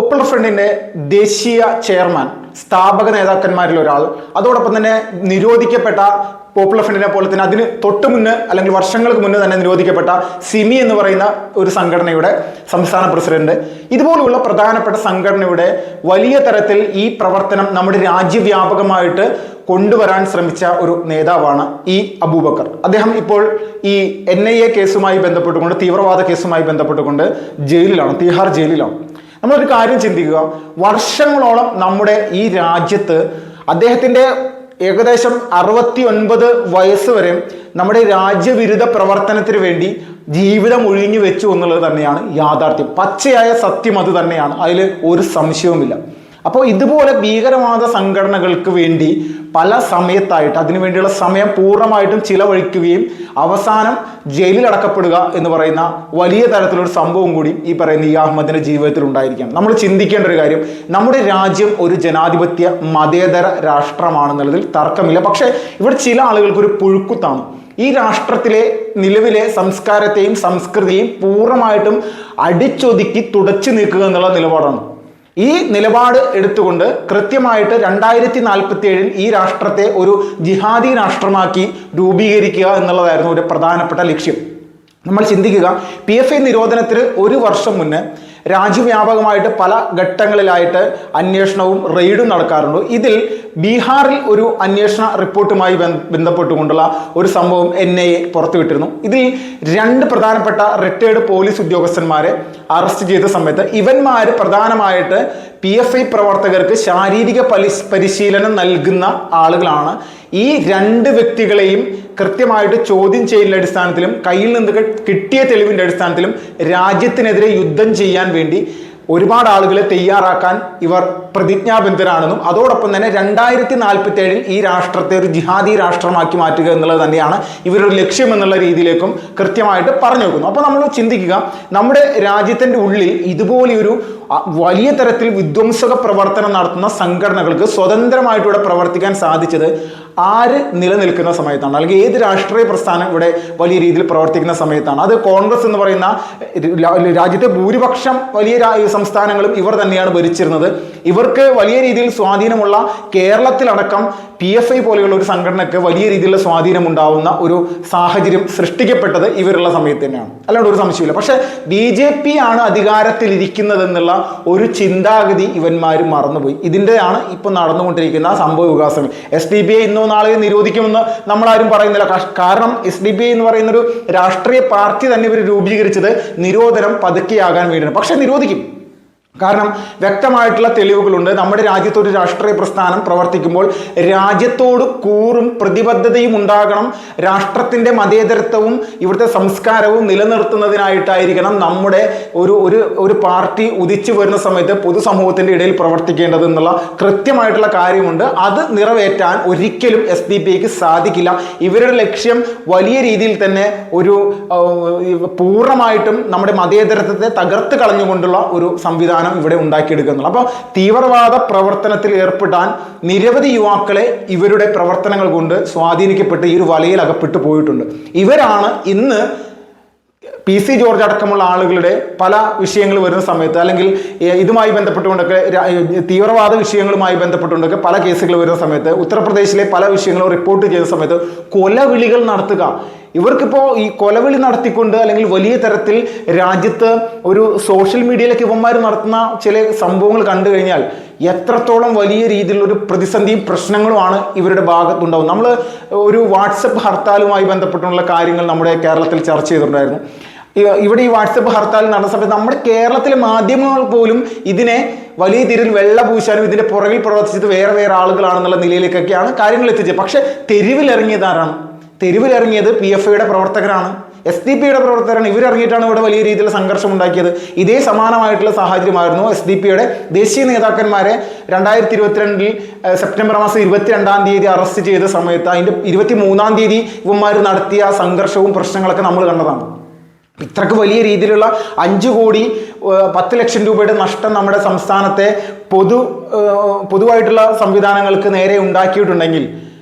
Popular ഫ്രണ്ടിന്റെ ദേശീയ chairman, സ്ഥാപക നേതാക്കന്മാരിൽ ഒരാൾ, അതോടൊപ്പം തന്നെ നിരോധിക്കപ്പെട്ട പോപ്പുലർ ഫ്രണ്ടിനെ പോലെ തന്നെ അതിന് തൊട്ട് മുന്നേ അല്ലെങ്കിൽ വർഷങ്ങൾക്ക് മുന്നേ തന്നെ നിരോധിക്കപ്പെട്ട സിമി എന്ന് പറയുന്ന ഒരു സംഘടനയുടെ സംസ്ഥാന പ്രസിഡന്റ്, ഇതുപോലുള്ള പ്രധാനപ്പെട്ട സംഘടനയുടെ വലിയ തരത്തിൽ ഈ പ്രവർത്തനം നമ്മുടെ രാജ്യവ്യാപകമായിട്ട് കൊണ്ടുവരാൻ ശ്രമിച്ച ഒരു നേതാവാണ് ഈ അബൂബക്കർ. അദ്ദേഹം ഇപ്പോൾ ഈ NIA കേസുമായി ബന്ധപ്പെട്ടുകൊണ്ട്, തീവ്രവാദ കേസുമായി ബന്ധപ്പെട്ടുകൊണ്ട് ജയിലിലാണ്, തീഹാർ ജയിലിലാണ്. നമ്മളൊരു കാര്യം ചിന്തിക്കുക, വർഷങ്ങളോളം നമ്മുടെ ഈ രാജ്യത്ത് അദ്ദേഹത്തിൻ്റെ ഏകദേശം 69 വയസ്സ് വരെ നമ്മുടെ രാജ്യവിരുദ്ധ പ്രവർത്തനത്തിന് വേണ്ടി ജീവിതം ഒഴിഞ്ഞു വെച്ചു എന്നുള്ളത് തന്നെയാണ് യാഥാർത്ഥ്യം. പച്ചയായ സത്യം അത് തന്നെയാണ്, അതിൽ ഒരു സംശയവുമില്ല. അപ്പോൾ ഇതുപോലെ ഭീകരവാദ സംഘടനകൾക്ക് വേണ്ടി പല സമയത്തായിട്ട് അതിനുവേണ്ടിയുള്ള സമയം പൂർണ്ണമായിട്ടും ചിലവഴിക്കുകയും അവസാനം ജയിലിൽ അടക്കപ്പെടുക എന്ന് പറയുന്ന വലിയ തരത്തിലൊരു സംഭവം കൂടി ഈ പറയുന്ന ഈ അഹമ്മദിന്റെ ജീവിതത്തിൽ ഉണ്ടായിരിക്കണം. നമ്മൾ ചിന്തിക്കേണ്ട ഒരു കാര്യം, നമ്മുടെ രാജ്യം ഒരു ജനാധിപത്യ മതേതര രാഷ്ട്രമാണെന്നുള്ളതിൽ തർക്കമില്ല. പക്ഷേ ഇവിടെ ചില ആളുകൾക്ക് ഒരു പുഴുക്കുത്താണ് ഈ രാഷ്ട്രത്തിലെ നിലവിലെ സംസ്കാരത്തെയും സംസ്കൃതിയെയും പൂർണ്ണമായിട്ടും അടിച്ചൊതുക്കി തുടച്ചു നീക്കുക എന്നുള്ള നിലപാടാണ്. ഈ നിലപാട് എടുത്തുകൊണ്ട് കൃത്യമായിട്ട് 2047 ഈ രാഷ്ട്രത്തെ ഒരു ജിഹാദി രാഷ്ട്രമാക്കി രൂപീകരിക്കുക എന്നുള്ളതായിരുന്നു ഒരു പ്രധാനപ്പെട്ട ലക്ഷ്യം. നമ്മൾ ചിന്തിക്കുക, PFI നിരോധനത്തിന് ഒരു വർഷം മുന്നേ രാജ്യവ്യാപകമായിട്ട് പല ഘട്ടങ്ങളിലായിട്ട് അന്വേഷണവും റെയ്ഡും നടക്കാറുണ്ട്. ഇതിൽ ബീഹാറിൽ ഒരു അന്വേഷണ റിപ്പോർട്ടുമായി ബന്ധപ്പെട്ടുകൊണ്ടുള്ള ഒരു സംഭവം NIA പുറത്തുവിട്ടിരുന്നു. ഇതിൽ 2 പ്രധാനപ്പെട്ട റിട്ടയർഡ് പോലീസ് ഉദ്യോഗസ്ഥന്മാരെ അറസ്റ്റ് ചെയ്ത സമയത്ത് ഇവന്മാർ പ്രധാനമായിട്ട് PFI പ്രവർത്തകർക്ക് ശാരീരിക പരിശീലനം നൽകുന്ന ആളുകളാണ്. ഈ 2 വ്യക്തികളെയും കൃത്യമായിട്ട് ചോദ്യം ചെയ്യലിന്റെ അടിസ്ഥാനത്തിലും കയ്യിൽ നിന്ന് കിട്ടിയ തെളിവിന്റെ അടിസ്ഥാനത്തിലും രാജ്യത്തിനെതിരെ യുദ്ധം ചെയ്യാൻ വേണ്ടി ഒരുപാട് ആളുകളെ തയ്യാറാക്കാൻ ഇവർ പ്രതിജ്ഞാബദ്ധരാണെന്നും അതോടൊപ്പം തന്നെ 2047 ഈ രാഷ്ട്രത്തെ ഒരു ജിഹാദി രാഷ്ട്രമാക്കി മാറ്റുക എന്നുള്ളത് തന്നെയാണ് ഇവരുടെ ലക്ഷ്യം എന്നുള്ള രീതിയിലേക്കും കൃത്യമായിട്ട് പറഞ്ഞു വെക്കുന്നു. അപ്പോൾ നമ്മൾ ചിന്തിക്കുക, നമ്മുടെ രാജ്യത്തിൻ്റെ ഉള്ളിൽ ഇതുപോലെയൊരു വലിയ തരത്തിൽ വിധ്വംസക പ്രവർത്തനം നടത്തുന്ന സംഘടനകൾക്ക് സ്വതന്ത്രമായിട്ടിവിടെ പ്രവർത്തിക്കാൻ സാധിച്ചത് ആര് നിലനിൽക്കുന്ന സമയത്താണ്, അല്ലെങ്കിൽ ഏത് രാഷ്ട്രീയ പ്രസ്ഥാനം ഇവിടെ വലിയ രീതിയിൽ പ്രവർത്തിക്കുന്ന സമയത്താണ്. അത് കോൺഗ്രസ് എന്ന് പറയുന്ന രാജ്യത്തെ ഭൂരിപക്ഷം വലിയ സംസ്ഥാനങ്ങളും ഇവർ തന്നെയാണ് ഭരിച്ചിരുന്നത്. ഇവർക്ക് വലിയ രീതിയിൽ സ്വാധീനമുള്ള കേരളത്തിലടക്കം PFI പോലെയുള്ള ഒരു സംഘടനയ്ക്ക് വലിയ രീതിയിലുള്ള സ്വാധീനം ഉണ്ടാവുന്ന ഒരു സാഹചര്യം സൃഷ്ടിക്കപ്പെട്ടത് ഇവരുള്ള സമയത്ത് തന്നെയാണ്, അല്ലാണ്ട് ഒരു സംശയമില്ല. പക്ഷെ BJP ആണ് അധികാരത്തിലിരിക്കുന്നത് എന്നുള്ള ഒരു ചിന്താഗതി ഇവന്മാർ മറന്നുപോയി. ഇതിൻ്റെയാണ് ഇപ്പം നടന്നുകൊണ്ടിരിക്കുന്ന സംഭവ വികാസം. SDPI ഇന്നോ നാളെ നിരോധിക്കുമെന്ന് നമ്മളാരും പറയുന്നില്ല. കാരണം SDPI എന്ന് പറയുന്നൊരു രാഷ്ട്രീയ പാർട്ടി തന്നെ ഇവർ രൂപീകരിച്ചത് നിരോധനം പതുക്കെയാകാൻ വേണ്ടിയാണ്. പക്ഷെ നിരോധിക്കും, കാരണം വ്യക്തമായിട്ടുള്ള തെളിവുകളുണ്ട്. നമ്മുടെ രാജ്യത്ത് ഒരു രാഷ്ട്രീയ പ്രസ്ഥാനം പ്രവർത്തിക്കുമ്പോൾ രാജ്യത്തോട് കൂറും പ്രതിബദ്ധതയും ഉണ്ടാകണം. രാഷ്ട്രത്തിൻ്റെ മതേതരത്വവും ഇവിടുത്തെ സംസ്കാരവും നിലനിർത്തുന്നതിനായിട്ടായിരിക്കണം നമ്മുടെ ഒരു പാർട്ടി ഉദിച്ചു വരുന്ന സമയത്ത് പൊതുസമൂഹത്തിൻ്റെ ഇടയിൽ പ്രവർത്തിക്കേണ്ടത് എന്നുള്ള കൃത്യമായിട്ടുള്ള കാര്യമുണ്ട്. അത് നിറവേറ്റാൻ ഒരിക്കലും SDPIക്ക് സാധിക്കില്ല. ഇവരുടെ ലക്ഷ്യം വലിയ രീതിയിൽ തന്നെ ഒരു പൂർണ്ണമായിട്ടും നമ്മുടെ മതേതരത്വത്തെ തകർത്ത് കളഞ്ഞുകൊണ്ടുള്ള ഒരു സംവിധാനം ഇവിടെ ഉണ്ടാക്കിയെടുക്കുന്നുള്ളൂ. അപ്പോൾ തീവ്രവാദ പ്രവർത്തനത്തിൽ ഏർപ്പെടാൻ നിരവധി യുവാക്കളെ ഇവരുടെ പ്രവർത്തനങ്ങൾ കൊണ്ട് സ്വാധീനിക്കപ്പെട്ട് ഈ ഒരു വലയിൽ അകപ്പെട്ടു പോയിട്ടുണ്ട്. ഇവരാണ് ഇന്ന് PC ജോർജ് അടക്കമുള്ള ആളുകളുടെ പല വിഷയങ്ങൾ വരുന്ന സമയത്ത്, അല്ലെങ്കിൽ ഇതുമായി ബന്ധപ്പെട്ടുകൊണ്ടൊക്കെ തീവ്രവാദ വിഷയങ്ങളുമായി ബന്ധപ്പെട്ടുകൊണ്ടൊക്കെ പല കേസുകൾ വരുന്ന സമയത്ത്, ഉത്തർപ്രദേശിലെ പല വിഷയങ്ങളും റിപ്പോർട്ട് ചെയ്ത സമയത്ത് കൊലവിളികൾ നടത്തുക. ഇവർക്കിപ്പോൾ ഈ കൊലവിളി നടത്തിക്കൊണ്ട് അല്ലെങ്കിൽ വലിയ തരത്തിൽ രാജ്യത്ത് ഒരു സോഷ്യൽ മീഡിയയിലൊക്കെ ഇവന്മാർ നടത്തുന്ന ചില സംഭവങ്ങൾ കണ്ടു കഴിഞ്ഞാൽ എത്രത്തോളം വലിയ രീതിയിലുള്ളൊരു പ്രതിസന്ധിയും പ്രശ്നങ്ങളുമാണ് ഇവരുടെ ഭാഗത്തുണ്ടാവും. നമ്മൾ ഒരു വാട്സപ്പ് ഹർത്താലുമായി ബന്ധപ്പെട്ടുള്ള കാര്യങ്ങൾ നമ്മുടെ കേരളത്തിൽ ചർച്ച ചെയ്തിട്ടുണ്ടായിരുന്നു. ഇവിടെ ഈ വാട്സപ്പ് ഹർത്താൽ നടന്ന സമയത്ത് നമ്മുടെ കേരളത്തിലെ മാധ്യമങ്ങൾ പോലും ഇതിനെ വലിയ രീതിയിൽ വെള്ള പൂശാനും ഇതിന്റെ പുറകിൽ പ്രവർത്തിച്ചത് വേറെ ആളുകളാണെന്നുള്ള നിലയിലേക്കൊക്കെയാണ് കാര്യങ്ങൾ എത്തിച്ചത്. പക്ഷെ തെരുവിലിറങ്ങിയത് ആരാണ്? തെരുവിലിറങ്ങിയത് PFIയുടെ പ്രവർത്തകരാണ്, SDPIയുടെ പ്രവർത്തകരാണ്. ഇവരിറങ്ങിയിട്ടാണ് ഇവിടെ വലിയ രീതിയിലുള്ള സംഘർഷം ഉണ്ടാക്കിയത്. ഇതേ സമാനമായിട്ടുള്ള സാഹചര്യമായിരുന്നു SDPIയുടെ ദേശീയ നേതാക്കന്മാരെ 2022 സെപ്റ്റംബർ മാസം 22-ാം തീയതി അറസ്റ്റ് ചെയ്ത സമയത്ത് അതിൻ്റെ 23-ാം തീയതി ഇവന്മാർ നടത്തിയ സംഘർഷവും പ്രശ്നങ്ങളൊക്കെ നമ്മൾ കണ്ടതാണ്. ഇത്രക്ക് വലിയ രീതിയിലുള്ള 5 കോടി 10 ലക്ഷം രൂപയുടെ നഷ്ടം നമ്മുടെ സംസ്ഥാനത്തെ പൊതുവായിട്ടുള്ള സംവിധാനങ്ങൾക്ക് നേരെ ഉണ്ടാക്കിയിട്ടുണ്ടെങ്കിൽ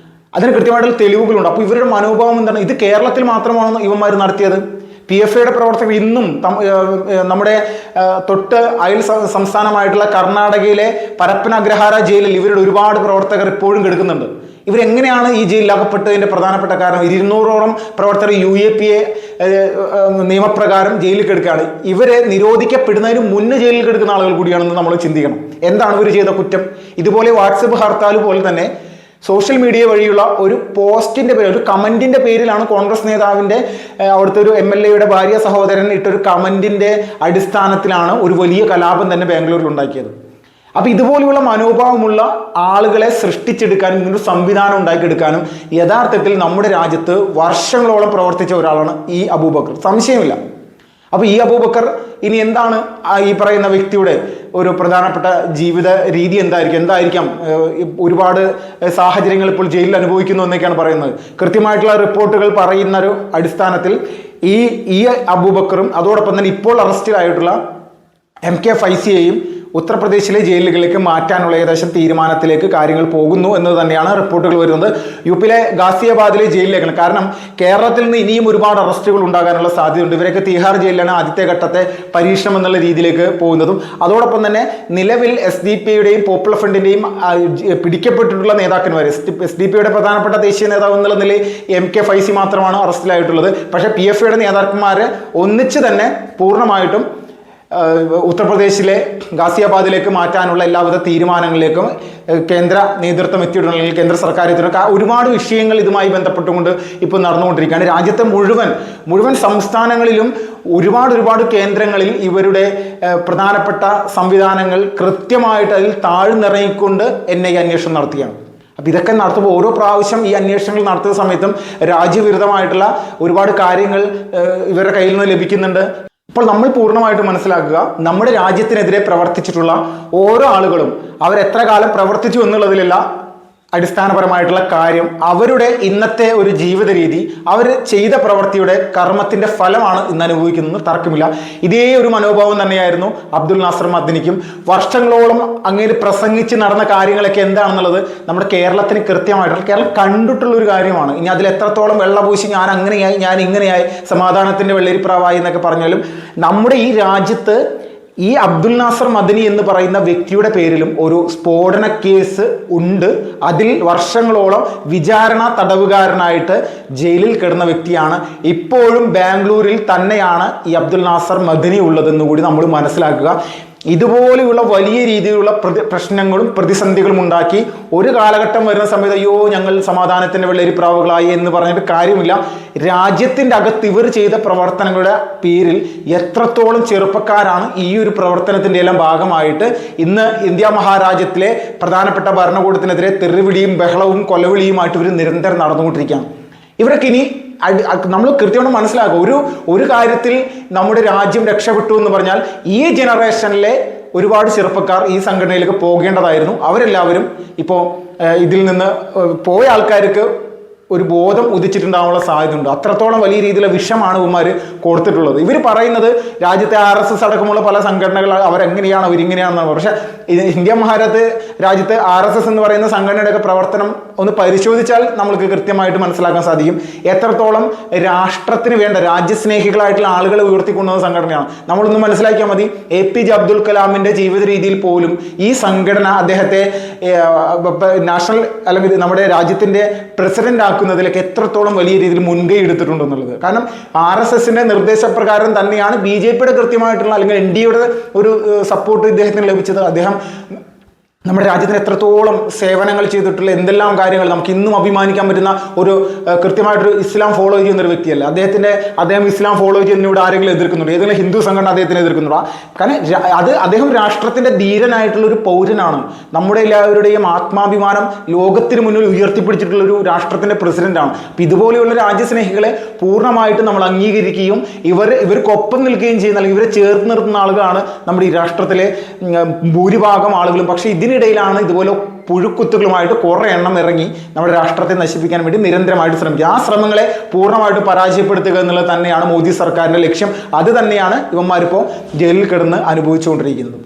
അതിന് കൃത്യമായിട്ടുള്ള തെളിവുകളുണ്ട്. അപ്പോൾ ഇവരുടെ മനോഭാവം എന്താണ്? ഇത് കേരളത്തിൽ മാത്രമാണെന്ന് ഇവന്മാർ നടത്തിയത്. PFIയുടെ പ്രവർത്തകർ ഇന്നും നമ്മുടെ തൊട്ട് അയൽ സംസ്ഥാനമായിട്ടുള്ള കർണാടകയിലെ പരപ്പന അഗ്രഹാര ജയിലിൽ ഇവരുടെ ഒരുപാട് പ്രവർത്തകർ ഇപ്പോഴും കിടക്കുന്നുണ്ട്. ഇവരെങ്ങനെയാണ് ഈ ജയിലിൽ അകപ്പെട്ടതിൻ്റെ പ്രധാനപ്പെട്ട കാരണം 200ഓളം പ്രവർത്തകർ UAPA നിയമപ്രകാരം ജയിലിൽ കിടക്കുകയാണ്. ഇവരെ നിരോധിക്കപ്പെടുന്നതിന് മുന്നേ ജയിലിൽ കിടക്കുന്ന ആളുകൾ കൂടിയാണെന്ന് നമ്മൾ ചിന്തിക്കണം. എന്താണ് ഇവർ ചെയ്ത കുറ്റം? ഇതുപോലെ വാട്സപ്പ് ഹർത്താൽ പോലെ തന്നെ സോഷ്യൽ മീഡിയ വഴിയുള്ള ഒരു പോസ്റ്റിന്റെ പേരിൽ, ഒരു കമന്റിന്റെ പേരിലാണ് കോൺഗ്രസ് നേതാവിന്റെ അവിടുത്തെ ഒരു MLAയുടെ ഭാര്യ സഹോദരൻ ഇട്ടൊരു കമന്റിന്റെ അടിസ്ഥാനത്തിലാണ് ഒരു വലിയ കലാപം തന്നെ ബാംഗ്ലൂരിൽ ഉണ്ടാക്കിയത്. അപ്പൊ ഇതുപോലെയുള്ള മനോഭാവമുള്ള ആളുകളെ സൃഷ്ടിച്ചെടുക്കാനും ഇങ്ങനൊരു സംവിധാനം ഉണ്ടാക്കിയെടുക്കാനും യഥാർത്ഥത്തിൽ നമ്മുടെ രാജ്യത്ത് വർഷങ്ങളോളം പ്രവർത്തിച്ച ഒരാളാണ് ഈ അബൂബക്കർ, സംശയമില്ല. അപ്പൊ ഈ അബൂബക്കർ ഇനി എന്താണ് ഈ പറയുന്ന വ്യക്തിയുടെ ഒരു പ്രധാനപ്പെട്ട ജീവിത രീതി എന്തായിരിക്കാം? ഒരുപാട് സാഹചര്യങ്ങൾ ഇപ്പോൾ ജയിലിൽ അനുഭവിക്കുന്നു എന്നൊക്കെയാണ് പറയുന്നത്. കൃത്യമായിട്ടുള്ള റിപ്പോർട്ടുകൾ പറയുന്ന ഒരു അടിസ്ഥാനത്തിൽ ഈ അബൂബക്കറും അതോടൊപ്പം തന്നെ ഇപ്പോൾ അറസ്റ്റിലായിട്ടുള്ള MK ഫൈസിയെയും ഉത്തർപ്രദേശിലെ ജയിലുകളിലേക്ക് മാറ്റാനുള്ള ഏകദേശം തീരുമാനത്തിലേക്ക് കാര്യങ്ങൾ പോകുന്നു എന്ന് തന്നെയാണ് റിപ്പോർട്ടുകൾ വരുന്നത്. UPയിലെ ഗാസിയാബാദിലെ ജയിലിലേക്കാണ്. കാരണം കേരളത്തിൽ നിന്ന് ഇനിയും ഒരുപാട് അറസ്റ്റുകൾ ഉണ്ടാകാനുള്ള സാധ്യതയുണ്ട്. ഇവരൊക്കെ തിഹാർ ജയിലിലാണ് ആദ്യത്തെ ഘട്ടത്തെ പരീക്ഷണം എന്നുള്ള രീതിയിലേക്ക് പോകുന്നതും. അതോടൊപ്പം തന്നെ നിലവിൽ SDPയുടെയും പോപ്പുലർ ഫ്രണ്ടിന്റെയും പിടിക്കപ്പെട്ടിട്ടുള്ള നേതാക്കന്മാർ, SDPയുടെ പ്രധാനപ്പെട്ട ദേശീയ നേതാവ് എന്നുള്ള നിലയിൽ MK ഫൈസി മാത്രമാണ് അറസ്റ്റിലായിട്ടുള്ളത്. പക്ഷേ PFIയുടെ നേതാക്കന്മാരെ ഒന്നിച്ച് തന്നെ പൂർണ്ണമായിട്ടും ഉത്തർപ്രദേശിലെ ഗാസിയാബാദിലേക്ക് മാറ്റാനുള്ള എല്ലാവിധ തീരുമാനങ്ങളിലേക്കും കേന്ദ്ര നേതൃത്വം എത്തിയിട്ടുണ്ടെങ്കിൽ കേന്ദ്ര സർക്കാർ എത്തിയിട്ടുണ്ട്. ഒരുപാട് വിഷയങ്ങൾ ഇതുമായി ബന്ധപ്പെട്ടുകൊണ്ട് ഇപ്പോൾ നടന്നുകൊണ്ടിരിക്കുകയാണ്. രാജ്യത്തെ മുഴുവൻ സംസ്ഥാനങ്ങളിലും ഒരുപാട് കേന്ദ്രങ്ങളിൽ ഇവരുടെ പ്രധാനപ്പെട്ട സംവിധാനങ്ങൾ കൃത്യമായിട്ട് അതിൽ താഴ്ന്നിറങ്ങിക്കൊണ്ട് NIA അന്വേഷണം നടത്തുകയാണ്. അപ്പം ഇതൊക്കെ നടത്തുമ്പോൾ ഓരോ പ്രാവശ്യം ഈ അന്വേഷണങ്ങൾ നടത്തുന്ന സമയത്തും രാജ്യവിരുദ്ധമായിട്ടുള്ള ഒരുപാട് കാര്യങ്ങൾ ഇവരുടെ കയ്യിൽ നിന്ന് ലഭിക്കുന്നുണ്ട്. അപ്പോൾ നമ്മൾ പൂർണ്ണമായിട്ട് മനസ്സിലാക്കുക, നമ്മുടെ രാജ്യത്തിനെതിരെ പ്രവർത്തിച്ചിട്ടുള്ള ഓരോ ആളുകളും അവരെത്ര കാലം പ്രവർത്തിച്ചു എന്നുള്ളതിലല്ല അടിസ്ഥാനപരമായിട്ടുള്ള കാര്യം, അവരുടെ ഇന്നത്തെ ഒരു ജീവിത രീതി, അവർ ചെയ്ത പ്രവൃത്തിയുടെ കർമ്മത്തിന്റെ ഫലമാണ് ഇന്ന് അനുഭവിക്കുന്നത്, തർക്കമില്ല. ഇതേ ഒരു മനോഭാവം തന്നെയായിരുന്നു അബ്ദുൽ നാസർ മദ്നിക്കും. വർഷങ്ങളോളം അങ്ങേര് പ്രസംഗിച്ച് നടന്ന കാര്യങ്ങളൊക്കെ എന്താണെന്നുള്ളത് നമ്മുടെ കേരളത്തിന് കൃത്യമായിട്ടുള്ള, കേരളം കണ്ടിട്ടുള്ള ഒരു കാര്യമാണ്. ഇനി അതിൽ എത്രത്തോളം വെള്ളപൂശി ഞാൻ അങ്ങനെയായി, ഞാൻ ഇങ്ങനെയായി, സമാധാനത്തിന്റെ വെള്ളരിപ്രാവായി എന്നൊക്കെ പറഞ്ഞാലും നമ്മുടെ ഈ രാജ്യത്ത് ഈ അബ്ദുൽ നാസർ മദനി എന്ന് പറയുന്ന വ്യക്തിയുടെ പേരിലും ഒരു സ്ഫോടന കേസ് ഉണ്ട്. അതിൽ വർഷങ്ങളോളം വിചാരണ തടവുകാരനായിട്ട് ജയിലിൽ കിടന്ന വ്യക്തിയാണ്. ഇപ്പോഴും ബാംഗ്ലൂരിൽ തന്നെയാണ് ഈ അബ്ദുൽ നാസർ മദനി ഉള്ളതെന്ന് കൂടി നമ്മൾ മനസ്സിലാക്കുക. ഇതുപോലെയുള്ള വലിയ രീതിയിലുള്ള പ്രശ്നങ്ങളും പ്രതിസന്ധികളും ഉണ്ടാക്കി ഒരു കാലഘട്ടം വരുന്ന സമയത്ത് അയ്യോ ഞങ്ങൾ സമാധാനത്തിന്റെ വെള്ളരിപ്രാവുകളായി എന്ന് പറഞ്ഞിട്ട് കാര്യമില്ല. രാജ്യത്തിൻ്റെ അകത്ത് ഇവർ ചെയ്ത പ്രവർത്തനങ്ങളുടെ പേരിൽ എത്രത്തോളം ചെറുപ്പക്കാരാണ് ഈ ഒരു പ്രവർത്തനത്തിൻ്റെ എല്ലാം ഭാഗമായിട്ട് ഇന്ന് ഇന്ത്യ മഹാരാജ്യത്തിലെ പ്രധാനപ്പെട്ട ഭരണകൂടത്തിനെതിരെ തെറിവിളിയും ബഹളവും കൊലവിളിയുമായിട്ട് ഇവർ നിരന്തരം നടന്നുകൊണ്ടിരിക്കുകയാണ്. ഇവരൊക്കെ ഇനി നമ്മൾ കൃത്യമായി മനസ്സിലാക്കുക, ഒരു കാര്യത്തിൽ നമ്മുടെ രാജ്യം രക്ഷപ്പെട്ടു എന്ന് പറഞ്ഞാൽ ഈ ജനറേഷനിലെ ഒരുപാട് ചെറുപ്പക്കാർ ഈ സംഘടനയിലേക്ക് പോകേണ്ടതായിരുന്നു. അവരെല്ലാവരും ഇപ്പോൾ ഇതിൽ നിന്ന് പോയ ആൾക്കാർക്ക് ഒരു ബോധം ഉദിച്ചിട്ടുണ്ടാകാനുള്ള സാധ്യതയുണ്ട്. അത്രത്തോളം വലിയ രീതിയിലുള്ള വിഷമാണ് ഇവന്മാർ കൊടുത്തിട്ടുള്ളത്. ഇവർ പറയുന്നത് രാജ്യത്തെ RSS അടക്കമുള്ള പല സംഘടനകൾ അവരെങ്ങനെയാണ് അവരിങ്ങനെയാണെന്നാണ്. പക്ഷേ ഇന്ത്യ രാജ്യത്ത് RSS എന്ന് പറയുന്ന സംഘടനയുടെയൊക്കെ പ്രവർത്തനം ഒന്ന് പരിശോധിച്ചാൽ നമുക്ക് കൃത്യമായിട്ട് മനസ്സിലാക്കാൻ സാധിക്കും എത്രത്തോളം രാഷ്ട്രത്തിന് വേണ്ട രാജ്യസ്നേഹികളായിട്ടുള്ള ആളുകളെ ഉയർത്തിക്കൊണ്ടുവന്ന സംഘടനയാണ്. നമ്മളൊന്ന് മനസ്സിലാക്കിയാൽ മതി, APJ അബ്ദുൽ കലാമിന്റെ ജീവിത രീതിയിൽ പോലും ഈ സംഘടന അദ്ദേഹത്തെ നാഷണൽ അല്ലെങ്കിൽ നമ്മുടെ രാജ്യത്തിന്റെ പ്രസിഡന്റ് ആക്കുന്നതിലേക്ക് എത്രത്തോളം വലിയ രീതിയിൽ മുൻകൈ എടുത്തിട്ടുണ്ടെന്നുള്ളത്. കാരണം RSSന്റെ നിർദ്ദേശപ്രകാരം തന്നെയാണ് BJPയുടെ കൃത്യമായിട്ടുള്ള അല്ലെങ്കിൽ NDAയുടെ ഒരു സപ്പോർട്ട് ഇദ്ദേഹത്തിന് ലഭിച്ചത്. അദ്ദേഹം നമ്മുടെ രാജ്യത്തിന് എത്രത്തോളം സേവനങ്ങൾ ചെയ്തിട്ടുള്ള എന്തെല്ലാം കാര്യങ്ങൾ നമുക്ക് ഇന്നും അഭിമാനിക്കാൻ പറ്റുന്ന ഒരു കൃത്യമായിട്ടൊരു ഇസ്ലാം ഫോളോ ചെയ്യുന്ന ഒരു വ്യക്തിയല്ല. അദ്ദേഹം ഇസ്ലാം ഫോളോ ചെയ്യുന്നതിനോട് ആരെങ്കിലും എതിർക്കുന്നുണ്ടോ? ഏതെങ്കിലും ഹിന്ദു സംഘടന അദ്ദേഹത്തിന് എതിർക്കുന്നുണ്ടോ? കാരണം അദ്ദേഹം രാഷ്ട്രത്തിന്റെ ധീരനായിട്ടുള്ള ഒരു പൗരനാണ്. നമ്മുടെ എല്ലാവരുടെയും ആത്മാഭിമാനം ലോകത്തിന് മുന്നിൽ ഉയർത്തിപ്പിടിച്ചിട്ടുള്ള ഒരു രാഷ്ട്രത്തിന്റെ പ്രസിഡന്റാണ്. അപ്പം ഇതുപോലെയുള്ള രാജ്യസ്നേഹികളെ പൂർണ്ണമായിട്ട് നമ്മൾ അംഗീകരിക്കുകയും ഇവർക്കൊപ്പം നിൽക്കുകയും ചെയ്യുന്ന അല്ലെങ്കിൽ ഇവരെ ചേർത്ത് നിർത്തുന്ന ആളുകളാണ് നമ്മുടെ ഈ രാഷ്ട്രത്തിലെ ഭൂരിഭാഗം ആളുകളും. പക്ഷേ ഇതിനിടയിലാണ് ഇതുപോലെ പുഴുക്കുത്തുകളുമായിട്ട് കുറേ എണ്ണം ഇറങ്ങി നമ്മുടെ രാഷ്ട്രത്തെ നശിപ്പിക്കാൻ വേണ്ടി നിരന്തരമായിട്ട് ശ്രമിക്കുക. ആ ശ്രമങ്ങളെ പൂർണ്ണമായിട്ട് പരാജയപ്പെടുത്തുക എന്നുള്ളത് തന്നെയാണ് മോദി സർക്കാരിന്റെ ലക്ഷ്യം. അത് തന്നെയാണ് ഇവന്മാരിപ്പോൾ ജയിലിൽ കിടന്ന് അനുഭവിച്ചുകൊണ്ടിരിക്കുന്നത്.